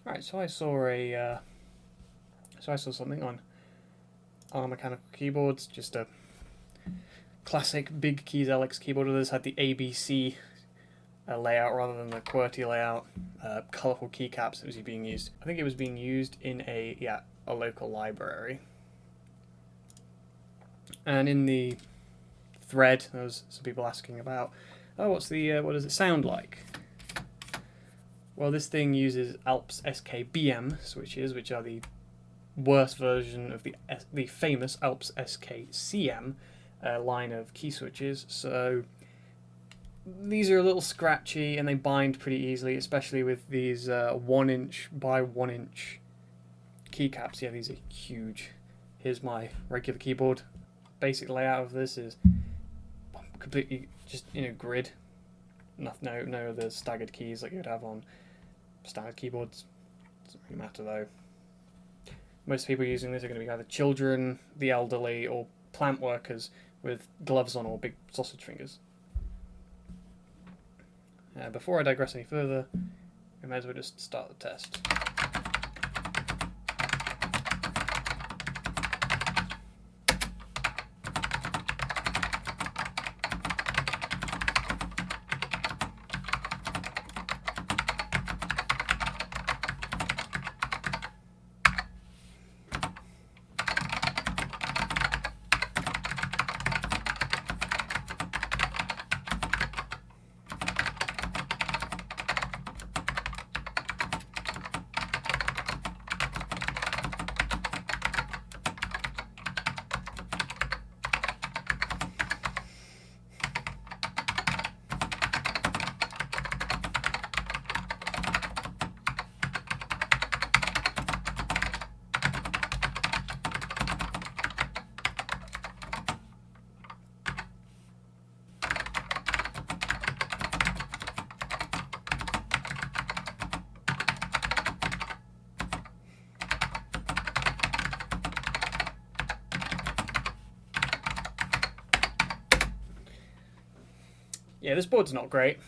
Right, so I saw something on mechanical keyboards, just a classic BigKeys LX keyboard. This had the ABC layout rather than the QWERTY layout. Colourful keycaps. It was being used. I think it was being used in a local library. And in the thread, there was some people asking about, oh, what does it sound like? Well, this thing uses Alps SKBM switches, which are the worst version of the famous Alps SKCM line of key switches. So these are a little scratchy and they bind pretty easily, especially with these 1" by 1" keycaps. Yeah, these are huge. Here's my regular keyboard. Basic layout of this is completely just grid. No other staggered keys like you'd have on standard keyboards. Doesn't really matter though. Most people using this are going to be either children, the elderly, or plant workers with gloves on or big sausage fingers. Before I digress any further, we may as well just start the test. Yeah, this board's not great.